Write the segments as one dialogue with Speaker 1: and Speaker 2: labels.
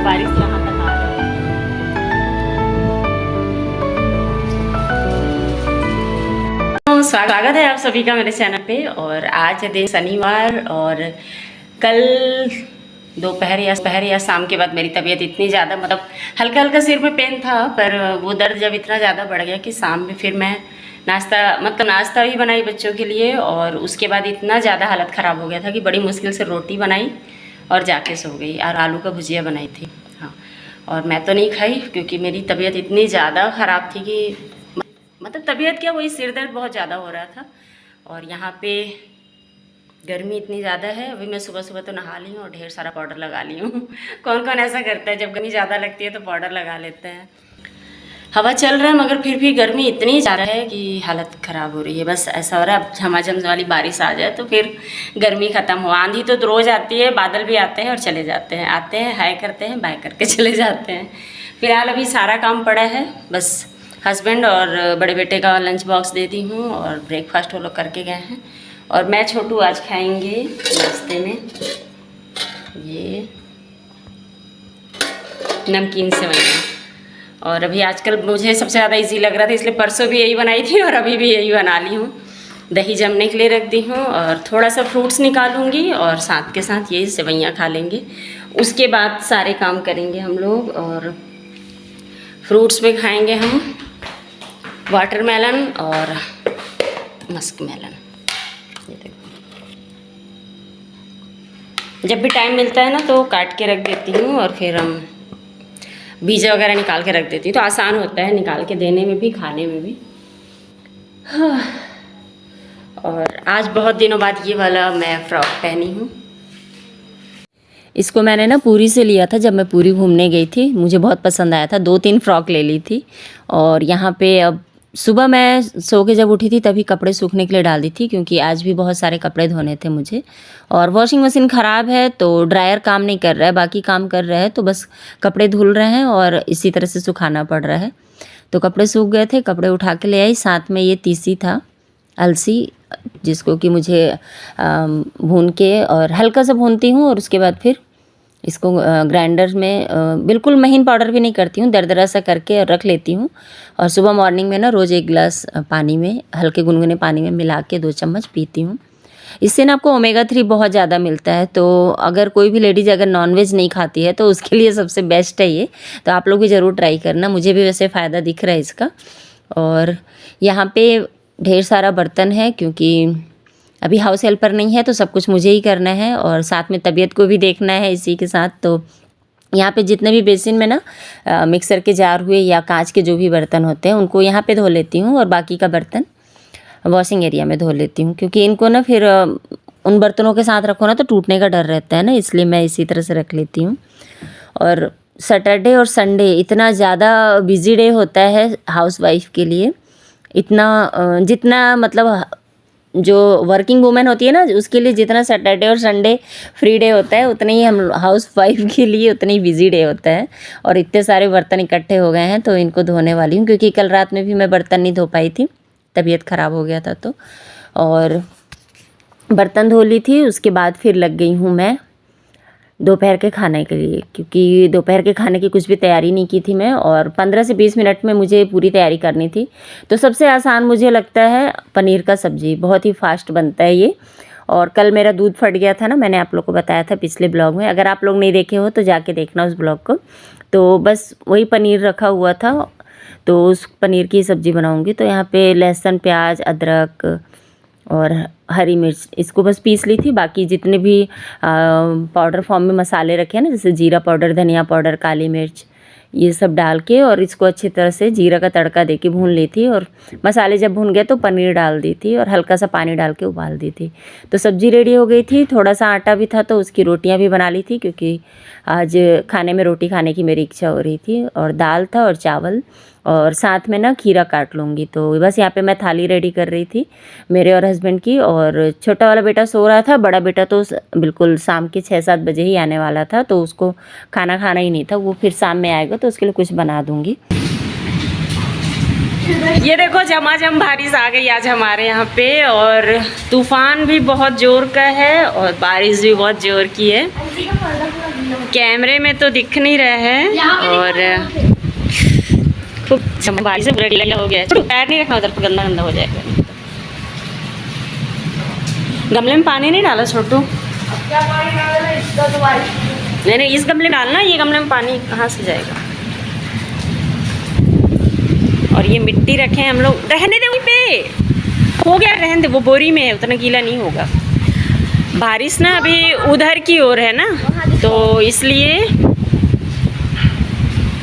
Speaker 1: बारिश यहाँ तक आ रही है। तो स्वागत है आप सभी का मेरे चैनल पे। और आज है दिन शनिवार और कल दोपहर या शाम के बाद मेरी तबीयत इतनी ज़्यादा मतलब हल्का हल्का सिर में पेन था, पर वो दर्द जब इतना ज़्यादा बढ़ गया कि शाम में फिर मैं नाश्ता भी बनाई बच्चों के लिए, और उसके बाद इतना ज़्यादा हालत ख़राब हो गया था कि बड़ी मुश्किल से रोटी बनाई और जाके सो गई, और आलू का भुजिया बनाई थी। हाँ, और मैं तो नहीं खाई क्योंकि मेरी तबीयत इतनी ज़्यादा ख़राब थी कि मतलब तबीयत क्या, वही सिर दर्द बहुत ज़्यादा हो रहा था। और यहाँ पे गर्मी इतनी ज़्यादा है। अभी मैं सुबह सुबह तो नहा ली हूँ और ढेर सारा पाउडर लगा ली हूँ। कौन कौन ऐसा करता है, जब गर्मी ज़्यादा लगती है तो पाउडर लगा लेते हैं। हवा चल रहा है मगर फिर भी गर्मी इतनी ज़्यादा है कि हालत ख़राब हो रही है। बस ऐसा हो रहा है अब झमाझम वाली बारिश आ जाए तो फिर गर्मी ख़त्म हो। आंधी तो रोज़ आती है, बादल भी आते हैं और चले जाते हैं, आते हैं हाय करते हैं बाय करके चले जाते हैं। फिलहाल अभी सारा काम पड़ा है, बस हस्बैंड और बड़े बेटे का लंच बॉक्स दे दी हूँ और ब्रेकफास्ट वो लोग करके गए हैं। और मैं छोटू आज खाएंगे नाश्ते में ये नमकीन सेवइयाँ। और अभी आजकल मुझे सबसे ज़्यादा इजी लग रहा था, इसलिए परसों भी यही बनाई थी और अभी भी यही बना ली हूँ। दही जमने के लिए रख दी हूँ और थोड़ा सा फ्रूट्स निकालूंगी और साथ के साथ यही सेवइयाँ खा लेंगे। उसके बाद सारे काम करेंगे हम लोग। और फ्रूट्स में खाएंगे हम वाटरमेलन और मस्क मेलन। ये देखो, जब भी टाइम मिलता है ना तो काट के रख देती हूँ और फिर हम बीज वगैरह निकाल के रख देती हूँ, तो आसान होता है निकाल के देने में भी खाने में भी। हाँ। और आज बहुत दिनों बाद ये वाला मैं फ्रॉक पहनी हूँ। इसको मैंने ना पूरी से लिया था, जब मैं पूरी घूमने गई थी मुझे बहुत पसंद आया था, 2-3 फ्रॉक ले ली थी। और यहाँ पे अब सुबह मैं सो के जब उठी थी तभी कपड़े सूखने के लिए डाल दी थी, क्योंकि आज भी बहुत सारे कपड़े धोने थे मुझे। और वॉशिंग मशीन ख़राब है तो ड्रायर काम नहीं कर रहा है, बाकी काम कर रहा है, तो बस कपड़े धुल रहे हैं और इसी तरह से सुखाना पड़ रहा है। तो कपड़े सूख गए थे, कपड़े उठा के ले आई। साथ में ये तीसी था अलसी, जिसको कि मुझे भून के और हल्का सा भूनती हूँ और उसके बाद फिर इसको ग्राइंडर में बिल्कुल महीन पाउडर भी नहीं करती हूँ, दरदरा सा करके रख लेती हूँ। और सुबह मॉर्निंग में ना रोज़ 1 गिलास पानी में, हल्के गुनगुने पानी में मिला के 2 चम्मच पीती हूँ। इससे ना आपको ओमेगा 3 बहुत ज़्यादा मिलता है। तो अगर कोई भी लेडीज़ अगर नॉनवेज नहीं खाती है तो उसके लिए सबसे बेस्ट है ये, तो आप लोग भी ज़रूर ट्राई करना। मुझे भी वैसे फ़ायदा दिख रहा है इसका। और यहाँ पे ढेर सारा बर्तन है क्योंकि अभी हाउस हेल्पर नहीं है तो सब कुछ मुझे ही करना है और साथ में तबीयत को भी देखना है इसी के साथ। तो यहाँ पे जितने भी बेसिन में ना मिक्सर के जार हुए या कांच के जो भी बर्तन होते हैं उनको यहाँ पे धो लेती हूँ और बाकी का बर्तन वॉशिंग एरिया में धो लेती हूँ, क्योंकि इनको ना फिर उन बर्तनों के साथ रखो ना तो टूटने का डर रहता है ना, इसलिए मैं इसी तरह से रख लेती हूँ। और सैटरडे और संडे इतना ज़्यादा बिजी डे होता है हाउसवाइफ के लिए, इतना जितना मतलब जो वर्किंग वूमेन होती है ना उसके लिए जितना सैटरडे और संडे फ्री डे होता है, उतना ही हम हाउस वाइफ के लिए उतना ही बिजी डे होता है। और इतने सारे बर्तन इकट्ठे हो गए हैं तो इनको धोने वाली हूँ, क्योंकि कल रात में भी मैं बर्तन नहीं धो पाई थी, तबीयत ख़राब हो गया था तो। और बर्तन धो ली थी, उसके बाद फिर लग गई हूँ मैं दोपहर के खाने के लिए, क्योंकि दोपहर के खाने की कुछ भी तैयारी नहीं की थी मैं, और 15 से 20 मिनट में मुझे पूरी तैयारी करनी थी। तो सबसे आसान मुझे लगता है पनीर का सब्ज़ी, बहुत ही फास्ट बनता है ये। और कल मेरा दूध फट गया था ना, मैंने आप लोग को बताया था पिछले ब्लॉग में, अगर आप लोग नहीं देखे हो तो जाके देखना उस ब्लॉग को। तो बस वही पनीर रखा हुआ था, तो उस पनीर की सब्ज़ी बनाऊँगी। तो यहाँ पर लहसुन, प्याज, अदरक और हरी मिर्च इसको बस पीस ली थी। बाकी जितने भी पाउडर फॉर्म में मसाले रखे हैं ना, जैसे जीरा पाउडर, धनिया पाउडर, काली मिर्च, ये सब डाल के और इसको अच्छी तरह से जीरा का तड़का दे के भून ली थी। और मसाले जब भून गए तो पनीर डाल दी थी और हल्का सा पानी डाल के उबाल दी थी। तो सब्ज़ी रेडी हो गई थी। थोड़ा सा आटा भी था तो उसकी रोटियां भी बना ली थी, क्योंकि आज खाने में रोटी खाने की मेरी इच्छा हो रही थी। और दाल था और चावल और साथ में ना खीरा काट लूँगी। तो बस यहाँ पे मैं थाली रेडी कर रही थी मेरे और हस्बैंड की, और छोटा वाला बेटा सो रहा था, बड़ा बेटा तो बिल्कुल शाम के 6-7 बजे ही आने वाला था, तो उसको खाना खाना ही नहीं था, वो फिर शाम में आएगा तो उसके लिए कुछ बना दूँगी। ये देखो झमाझम बारिश आ गई आज हमारे यहाँ पे, और तूफान भी बहुत ज़ोर का है और बारिश भी बहुत ज़ोर की है। कैमरे में तो दिख नहीं रहा है, और खूब बारिश से पूरा गीला हो गया है। पैर नहीं रखना उधर, गंदा गंदा हो जाएगा। गमले में पानी नहीं डाला छोटू? नहीं, इस गमले में डालना, ये गमले में पानी कहाँ से जाएगा। और ये मिट्टी रखे हैं हम लोग, रहने दे वहीं पे, हो गया, रहने दे, वो बोरी में है, उतना गीला नहीं होगा। बारिश ना अभी उधर की ओर है ना, तो इसलिए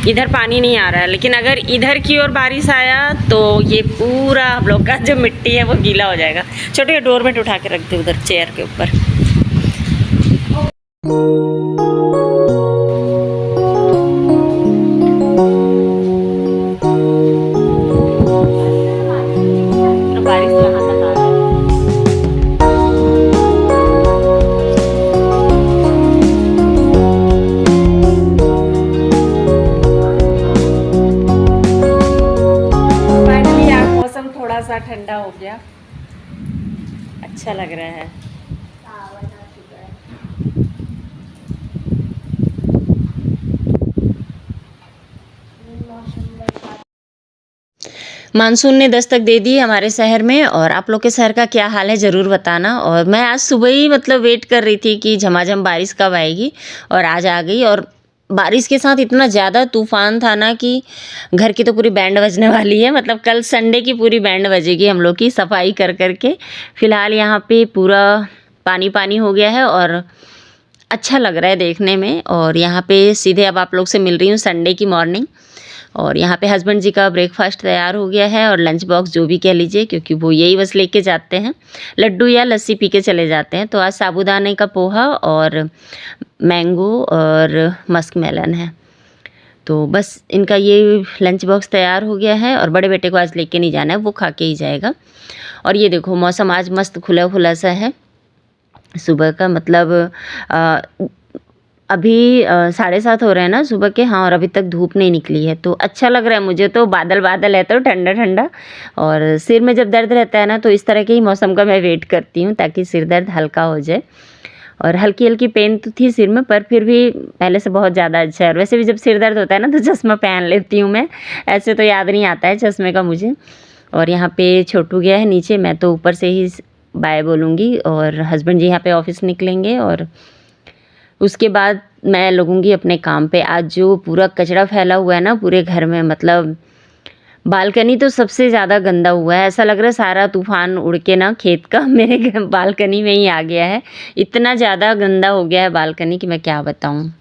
Speaker 1: इधर पानी नहीं आ रहा है, लेकिन अगर इधर की ओर बारिश आया तो ये पूरा हम लोग का जो मिट्टी है वो गीला हो जाएगा। छोटे डोरमेट उठा के रख दे उधर चेयर के ऊपर। ठंडा हो गया, अच्छा लग रहा है। मानसून ने दस्तक दे दी हमारे शहर में, और आप लोग के शहर का क्या हाल है ज़रूर बताना। और मैं आज सुबह ही मतलब वेट कर रही थी कि झमाझम बारिश कब आएगी, और आज आ गई। और बारिश के साथ इतना ज़्यादा तूफ़ान था ना कि घर की तो पूरी बैंड बजने वाली है। मतलब कल संडे की पूरी बैंड बजेगी हम लोग की सफाई कर कर के। फ़िलहाल यहाँ पे पूरा पानी पानी हो गया है और अच्छा लग रहा है देखने में। और यहाँ पे सीधे अब आप लोग से मिल रही हूँ संडे की मॉर्निंग। और यहाँ पे हस्बैंड जी का ब्रेकफास्ट तैयार हो गया है, और लंच बॉक्स जो भी कह लीजिए, क्योंकि वो यही बस लेके जाते हैं, लड्डू या लस्सी पी के चले जाते हैं। तो आज साबूदाने का पोहा और मैंगो और मस्क मेलन है। तो बस इनका ये लंच बॉक्स तैयार हो गया है, और बड़े बेटे को आज लेके नहीं जाना है, वो खा के ही जाएगा। और ये देखो मौसम आज मस्त खुला खुला सा है सुबह का, मतलब अभी 7:30 हो रहे हैं ना सुबह के। हाँ, और अभी तक धूप नहीं निकली है, तो अच्छा लग रहा है मुझे तो। बादल बादल है तो ठंडा ठंडा, और सिर में जब दर्द रहता है ना तो इस तरह के ही मौसम का मैं वेट करती हूँ ताकि सिर दर्द हल्का हो जाए। और हल्की हल्की पेन तो थी सिर में, पर फिर भी पहले से बहुत ज़्यादा अच्छा है। और वैसे भी जब सिर दर्द होता है ना तो चश्मा पहन लेती हूँ मैं, ऐसे तो याद नहीं आता है चश्मे का मुझे। और यहाँ पे छोटू गया है नीचे, मैं तो ऊपर से ही बाय बोलूँगी। और हस्बैंड जी यहाँ पे ऑफिस निकलेंगे, और उसके बाद मैं लगूँगी अपने काम पे। आज जो पूरा कचरा फैला हुआ है ना पूरे घर में, मतलब बालकनी तो सबसे ज़्यादा गंदा हुआ है। ऐसा लग रहा है सारा तूफान उड़ के ना खेत का मेरे बालकनी में ही आ गया है। इतना ज़्यादा गंदा हो गया है बालकनी कि मैं क्या बताऊँ।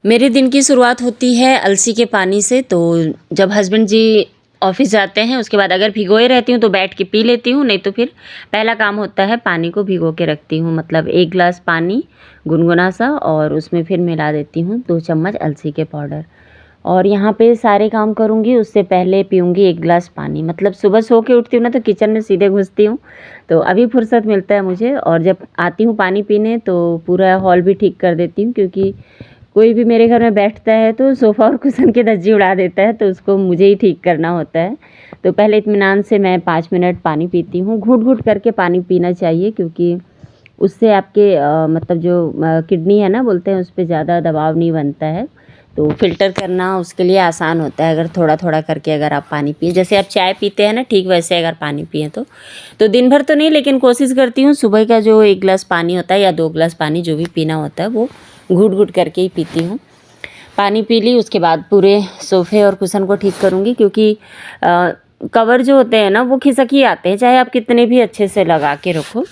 Speaker 1: मेरे दिन की शुरुआत होती है अलसी के पानी से। तो जब हस्बैंड जी ऑफिस जाते हैं उसके बाद अगर भिगोए रहती हूँ तो बैठ के पी लेती हूँ, नहीं तो फिर पहला काम होता है पानी को भिगो के रखती हूँ। मतलब 1 गिलास पानी गुनगुना सा, और उसमें फिर मिला देती हूँ 2 चम्मच अलसी के पाउडर। और यहाँ पे सारे काम करूँगी उससे पहले पीऊँगी 1 गिलास पानी। मतलब सुबह सो के उठती हूँ ना तो किचन में सीधे घुसती हूँ, तो अभी फुर्सत मिलता है मुझे। और जब आती हूँ पानी पीने तो पूरा हॉल भी ठीक कर देती हूँ, क्योंकि कोई भी मेरे घर में बैठता है तो सोफ़ा और कुशन की धज्जी उड़ा देता है, तो उसको मुझे ही ठीक करना होता है। तो पहले इत्मीनान से मैं 5 मिनट पानी पीती हूँ। घूँट-घूँट करके पानी पीना चाहिए, क्योंकि उससे आपके मतलब जो किडनी है ना बोलते हैं, उस पे ज़्यादा दबाव नहीं बनता है। तो फ़िल्टर करना उसके लिए आसान होता है अगर थोड़ा-थोड़ा करके अगर आप पानी पिएँ। जैसे आप चाय पीते हैं ना, ठीक वैसे अगर पानी पिएँ तो दिन भर तो नहीं, लेकिन कोशिश करती हूँ सुबह का जो 1 गिलास पानी होता है या 2 गिलास पानी जो भी पीना होता है वो घूँट-घूँट करके ही पीती हूँ। पानी पी ली उसके बाद पूरे सोफ़े और कुशन को ठीक करूँगी, क्योंकि कवर जो होते हैं ना वो खिसक ही आते हैं, चाहे आप कितने भी अच्छे से लगा के रखो।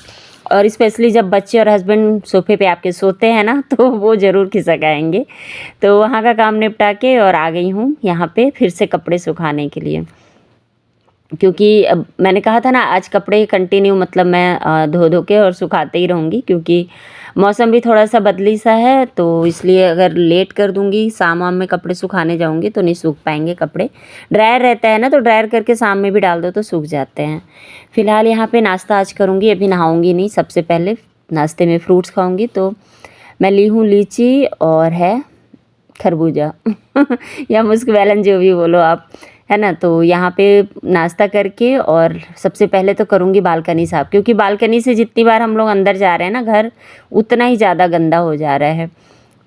Speaker 1: और स्पेशली जब बच्चे और हस्बैंड सोफ़े पे आपके सोते हैं ना तो वो ज़रूर खिसक आएंगे। तो वहाँ का काम निपटा के और आ गई हूँ यहाँ पे फिर से कपड़े सुखाने के लिए। क्योंकि अब मैंने कहा था ना आज कपड़े कंटिन्यू मतलब मैं धो धो के और सुखाते ही रहूँगी, क्योंकि मौसम भी थोड़ा सा बदली सा है, तो इसलिए अगर लेट कर दूँगी शाम वाम में कपड़े सुखाने जाऊँगी तो नहीं सूख पाएंगे कपड़े। ड्रायर रहता है ना, तो ड्रायर करके शाम में भी डाल दो तो सूख जाते हैं। फ़िलहाल यहाँ पे नाश्ता आज करूँगी, अभी नहाऊँगी नहीं। सबसे पहले नाश्ते में फ्रूट्स खाऊँगी, तो मैं ली हूँ लीची और है खरबूजा या मुस्कमेलन जो भी बोलो आप, है ना। तो यहाँ पे नाश्ता करके और सबसे पहले तो करूँगी बालकनी साफ़, क्योंकि बालकनी से जितनी बार हम लोग अंदर जा रहे हैं ना घर, उतना ही ज़्यादा गंदा हो जा रहा है।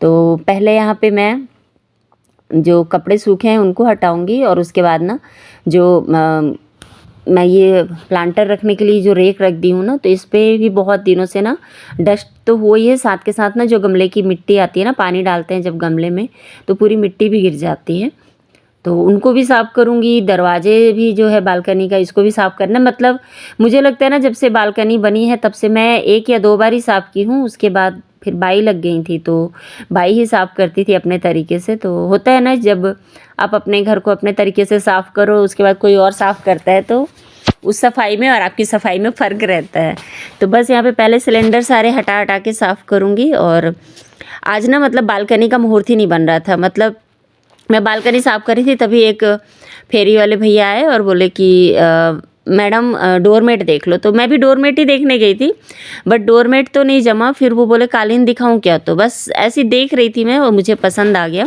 Speaker 1: तो पहले यहाँ पे मैं जो कपड़े सूखे हैं उनको हटाऊँगी, और उसके बाद ना जो मैं ये प्लांटर रखने के लिए जो रेक रख दी हूँ ना, तो इस पे भी बहुत दिनों से ना डस्ट तो हो ही है, साथ के साथ ना जो गमले की मिट्टी आती है ना, पानी डालते हैं जब गमले में तो पूरी मिट्टी भी गिर जाती है, तो उनको भी साफ़ करूँगी। दरवाजे भी जो है बालकनी का, इसको भी साफ़ करना, मतलब मुझे लगता है ना जब से बालकनी बनी है तब से मैं 1 या 2 बार ही साफ़ की हूँ। उसके बाद फिर बाई लग गई थी, तो बाई ही साफ़ करती थी अपने तरीके से। तो होता है ना जब आप अपने घर को अपने तरीके से साफ़ करो, उसके बाद कोई और साफ़ करता है, तो उस सफाई में और आपकी सफाई में फ़र्क रहता है। तो बस यहाँ पे पहले सिलेंडर सारे हटा हटा के साफ़ करूँगी। और आज ना मतलब बालकनी का मुहूर्त ही नहीं बन रहा था, मतलब मैं बालकनी साफ़ कर रही थी तभी एक फेरी वाले भैया आए और बोले कि मैडम डोरमेट देख लो। तो मैं भी डोरमेट ही देखने गई थी, बट डोरमेट तो नहीं जमा। फिर वो बोले कालीन दिखाऊं क्या, तो बस ऐसी देख रही थी मैं और मुझे पसंद आ गया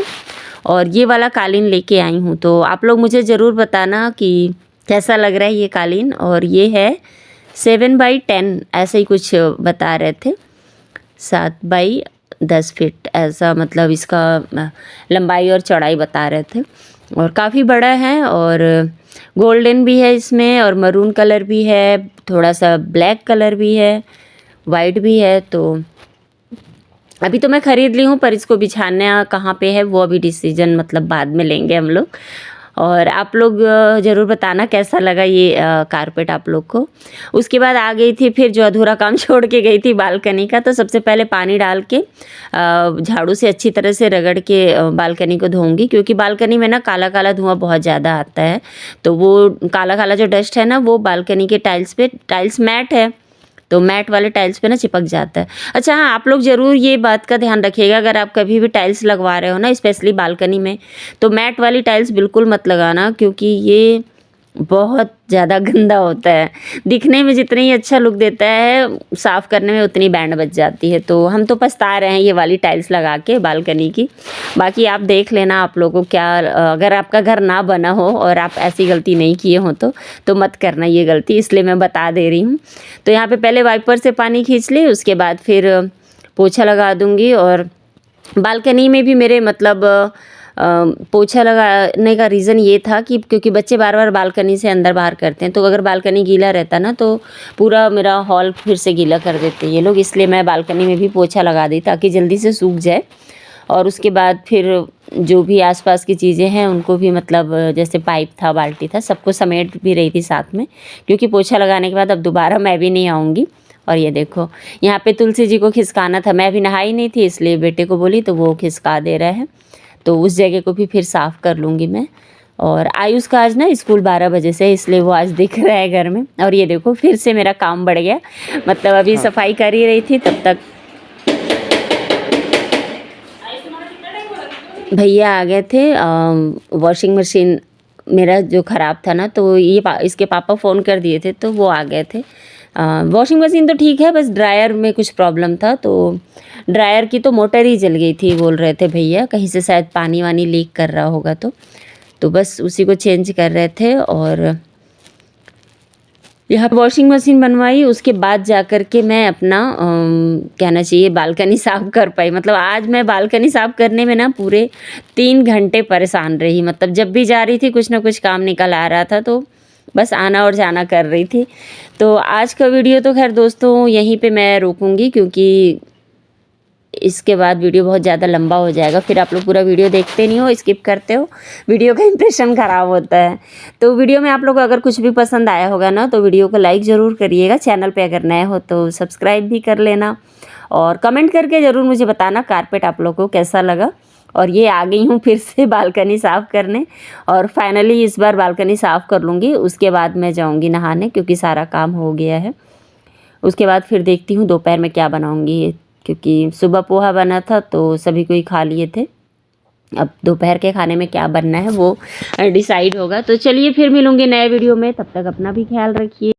Speaker 1: और ये वाला कालीन लेके आई हूँ। तो आप लोग मुझे ज़रूर बताना कि कैसा लग रहा है ये कालीन। और ये है 7x10 ऐसे ही कुछ बता रहे थे, 7x10 फीट ऐसा, मतलब इसका लंबाई और चौड़ाई बता रहे थे। और काफ़ी बड़ा है और गोल्डन भी है इसमें और मरून कलर भी है, थोड़ा सा ब्लैक कलर भी है, वाइट भी है। तो अभी तो मैं ख़रीद ली हूँ, पर इसको बिछाना कहाँ पे है वो अभी डिसीजन मतलब बाद में लेंगे हम लोग। और आप लोग ज़रूर बताना कैसा लगा ये कारपेट आप लोग को। उसके बाद आ गई थी फिर जो अधूरा काम छोड़ के गई थी बालकनी का। तो सबसे पहले पानी डाल के झाड़ू से अच्छी तरह से रगड़ के बालकनी को धोऊंगी, क्योंकि बालकनी में ना काला काला धुआं बहुत ज़्यादा आता है। तो वो काला काला जो डस्ट है ना, वो बालकनी के टाइल्स पे, टाइल्स मैट है तो मैट वाले टाइल्स पे ना चिपक जाता है। अच्छा हाँ, आप लोग ज़रूर ये बात का ध्यान रखिएगा, अगर आप कभी भी टाइल्स लगवा रहे हो ना, स्पेशली बालकनी में, तो मैट वाली टाइल्स बिल्कुल मत लगाना, क्योंकि ये बहुत ज़्यादा गंदा होता है। दिखने में जितना ही अच्छा लुक देता है, साफ़ करने में उतनी बैंड बच जाती है। तो हम तो पछता रहे हैं ये वाली टाइल्स लगा के बालकनी की। बाकी आप देख लेना, आप लोगों को क्या, अगर आपका घर ना बना हो और आप ऐसी गलती नहीं किए हो तो मत करना ये गलती, इसलिए मैं बता दे रही हूँ। तो यहाँ पे पहले वाइपर से पानी खींच ली, उसके बाद फिर पोछा लगा दूँगी। और बालकनी में भी मेरे मतलब पोछा लगाने का रीज़न ये था कि क्योंकि बच्चे बार बार बालकनी से अंदर बाहर करते हैं, तो अगर बालकनी गीला रहता ना तो पूरा मेरा हॉल फिर से गीला कर देते ये लोग, इसलिए मैं बालकनी में भी पोछा लगा दी ताकि जल्दी से सूख जाए। और उसके बाद फिर जो भी आसपास की चीज़ें हैं उनको भी मतलब जैसे पाइप था, बाल्टी था, सबको समेट भी रही थी साथ में, क्योंकि पोछा लगाने के बाद अब दोबारा मैं भी नहीं आऊँगी। और ये देखो यहाँ पे तुलसी जी को खिसकाना था, मैं भी नहाई नहीं थी इसलिए बेटे को बोली तो वो खिसका दे रहा है, तो उस जगह को भी फिर साफ़ कर लूँगी मैं। और आयुष का आज ना स्कूल 12 बजे से, इसलिए वो आज दिख रहा है घर में। और ये देखो फिर से मेरा काम बढ़ गया, मतलब अभी सफाई कर ही रही थी तब तक भैया आ गए थे। वॉशिंग मशीन मेरा जो ख़राब था ना, तो ये इसके पापा फ़ोन कर दिए थे तो वो आ गए थे। वॉशिंग मशीन तो ठीक है, बस ड्रायर में कुछ प्रॉब्लम था, तो ड्रायर की तो मोटर ही जल गई थी बोल रहे थे भैया, कहीं से शायद पानी वानी लीक कर रहा होगा। तो बस उसी को चेंज कर रहे थे। और यहाँ वॉशिंग मशीन बनवाई, उसके बाद जा कर के मैं अपना कहना चाहिए बालकनी साफ़ कर पाई। मतलब आज मैं बालकनी साफ़ करने में ना पूरे 3 घंटे परेशान रही, मतलब जब भी जा रही थी कुछ ना कुछ काम निकल आ रहा था, तो बस आना और जाना कर रही थी। तो आज का वीडियो तो खैर दोस्तों यहीं पे मैं रोकूंगी, क्योंकि इसके बाद वीडियो बहुत ज़्यादा लंबा हो जाएगा, फिर आप लोग पूरा वीडियो देखते नहीं हो, स्किप करते हो, वीडियो का इंप्रेशन ख़राब होता है। तो वीडियो में आप लोग को अगर कुछ भी पसंद आया होगा ना, तो वीडियो को लाइक ज़रूर करिएगा, चैनल पे अगर नए हो तो सब्सक्राइब भी कर लेना, और कमेंट करके ज़रूर मुझे बताना कारपेट आप लोग को कैसा लगा। और ये आ गई हूँ फिर से बालकनी साफ़ करने, और फाइनली इस बार बालकनी साफ़ कर लूँगी। उसके बाद मैं जाऊँगी नहाने, क्योंकि सारा काम हो गया है। उसके बाद फिर देखती हूँ दोपहर में क्या बनाऊँगी, क्योंकि सुबह पोहा बना था तो सभी कोई खा लिए थे। अब दोपहर के खाने में क्या बनना है वो डिसाइड होगा। तो चलिए फिर मिलूँगी नए वीडियो में, तब तक अपना भी ख्याल रखिए।